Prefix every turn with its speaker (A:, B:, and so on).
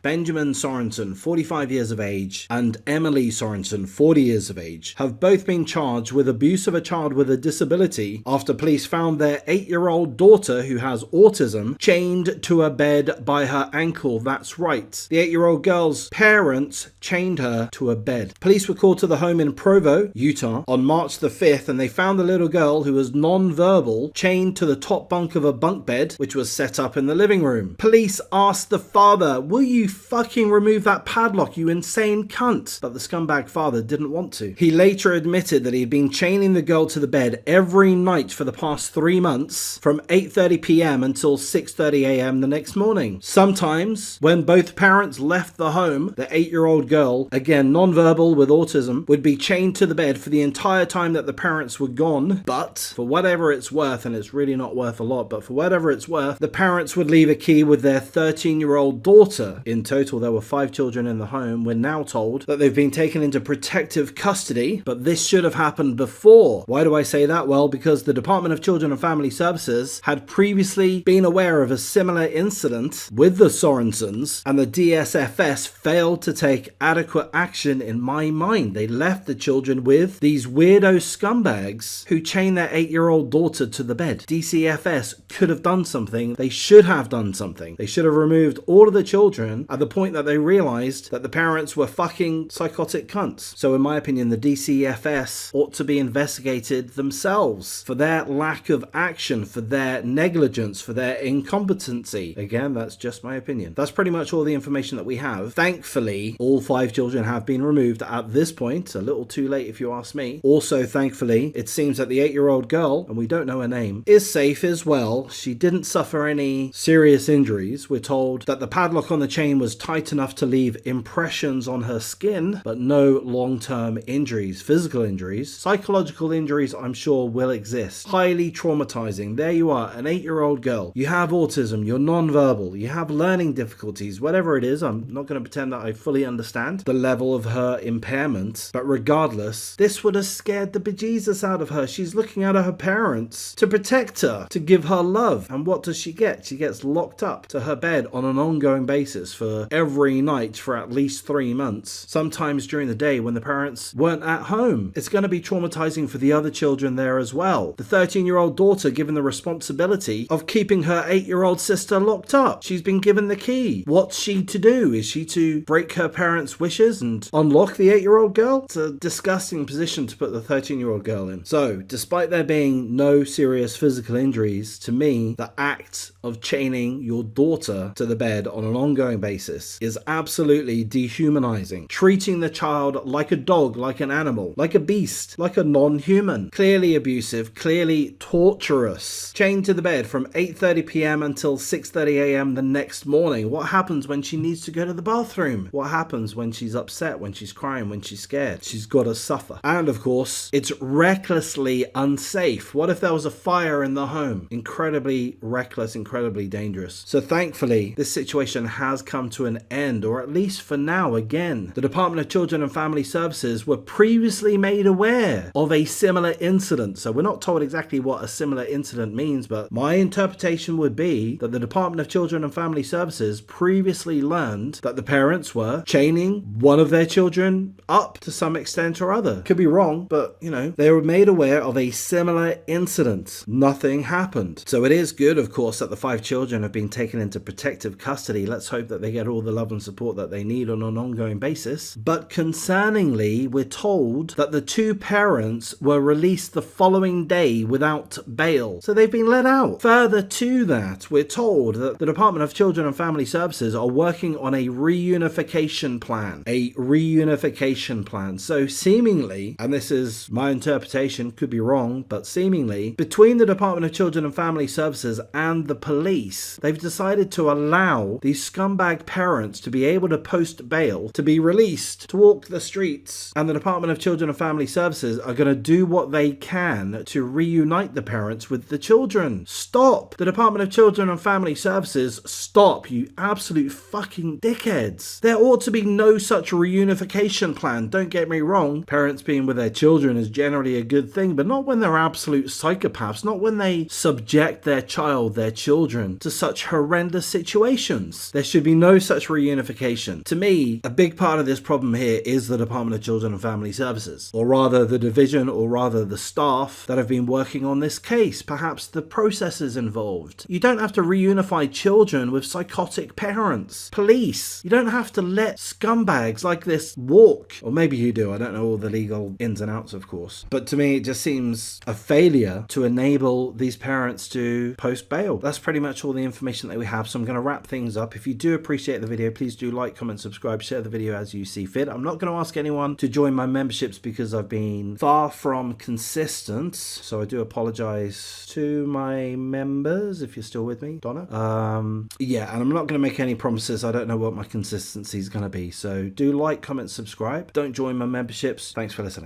A: Benjamin Sorensen, 45 years of age, and Emily Sorensen, 40 years of age, have both been charged with abuse of a child with a disability after police found their 8-year-old daughter, who has autism, chained to a bed by her ankle. That's right. The 8-year-old girl's parents chained her to a bed. Police were called to the home in Provo, Utah, on March the 5th, and they found the little girl, who was non-verbal, chained to the top bunk of a bunk bed, which was set up in the living room. Police asked the father, "Will you fucking remove that padlock, you insane cunt?" But the scumbag father didn't want to. He later admitted that he had been chaining the girl to the bed every night for the past 3 months, from 8:30 p.m. until 6:30 a.m. the next morning. Sometimes, when both parents left the home, the 8-year-old girl, again non-verbal with autism, would be chained to the bed for the entire time that the parents were gone. But for whatever it's worth, and it's really not worth a lot, but for whatever it's worth, the parents would leave a key with their 13-year-old daughter. In total, there were 5 children in the home. We're now told that they've been taken into protective custody, but this should have happened before. Why do I say that? Well, because the Department of Children and Family Services had previously been aware of a similar incident with the Sorensens, and the DSFS failed to take adequate action in my mind. They left the children with these weirdo scumbags who chained their 8-year-old daughter to the bed. DCFS could have done something. They should have done something. They should have removed all of the children at the point that they realized that the parents were fucking psychotic cunts. So in my opinion, the DCFS ought to be investigated themselves for their lack of action, for their negligence, for their incompetency. Again, that's just my opinion. That's pretty much all the information that we have. Thankfully, all 5 children have been removed at this point. A little too late if you ask me. Also, thankfully, it seems that the 8-year-old girl, and we don't know her name, is safe as well. She didn't suffer any serious injuries. We're told that the padlock on the chain was tight enough to leave impressions on her skin, but no long-term injuries, physical injuries. Psychological injuries, I'm sure, will exist. Highly traumatizing. There you are, an 8-year-old girl. You have autism, you're non-verbal, you have learning difficulties, whatever it is. I'm not going to pretend that I fully understand the level of her impairment, but regardless, this would have scared the bejesus out of her. She's looking at her parents to protect her, to give her love. And what does she get? She gets locked up to her bed on an ongoing basis for every night for at least 3 months, sometimes during the day when the parents weren't at home. It's going to be traumatizing for the other children there as well. The 13-year-old daughter given the responsibility of keeping her 8-year-old sister locked up. She's been given the key. What's she to do? Is she to break her parents' wishes and unlock the 8-year-old girl? It's a disgusting position to put the 13-year-old girl in. So, despite there being no serious physical injuries, to me, the act of chaining your daughter to the bed on an ongoing basis is absolutely dehumanizing. Treating the child like a dog, like an animal, like a beast, like a non-human. Clearly abusive, clearly torturous. Chained to the bed from 8:30 p.m. until 6:30 a.m. the next morning. What happens when she needs to go to the bathroom? What happens when she's upset, when she's crying, when she's scared? She's got to suffer. And of course, it's recklessly unsafe. What if there was a fire in the home? Incredibly reckless, incredibly dangerous. So thankfully, this situation has come to an end, or at least for now. Again, the Department of Children and Family Services were previously made aware of a similar incident. So we're not told exactly what a similar incident means, but my interpretation would be that the Department of Children and Family Services previously learned that the parents were chaining one of their children up to some extent or other. Could be wrong, but you know, they were made aware of a similar incident. Nothing happened. So it is good, of course, that the 5 children have been taken into protective custody. Let's hope that they get all the love and support that they need on an ongoing basis. But concerningly, we're told that the 2 parents were released the following day without bail. So they've been let out. Further to that, we're told that the Department of Children and Family Services are working on a reunification plan. A reunification plan. So seemingly, and this is my interpretation, could be wrong, but seemingly, between the Department of Children and Family Services and the police, they've decided to allow these scumbag parents to be able to post bail, to be released, to walk the streets. And the Department of Children and Family Services are going to do what they can to reunite the parents with the children. Stop! The Department of Children and Family Services, stop, you absolute fucking dickheads. There ought to be no such reunification plan. Don't get me wrong, parents being with their children is generally a good thing, but not when they're absolute psychopaths, not when they subject their child, their children, to such horrendous situations. There should be no no such reunification. To me, a big part of this problem here is the Department of Children and Family Services, or rather the division, or rather the staff that have been working on this case, perhaps the processes involved. You don't have to reunify children with psychotic parents. Police, you don't have to let scumbags like this walk. Or maybe you do, I don't know all the legal ins and outs, of course. But to me, it just seems a failure to enable these parents to post bail. That's pretty much all the information that we have, so I'm going to wrap things up. If you do appreciate the video, please do like, comment, subscribe, share the video as you see fit. I'm not going to ask anyone to join my memberships because I've been far from consistent, so I do apologize to my members if you're still with me, Donna. Yeah, and I'm not going to make any promises. I don't know what my consistency is going to be, so do like, comment, subscribe. Don't join my memberships. Thanks for listening.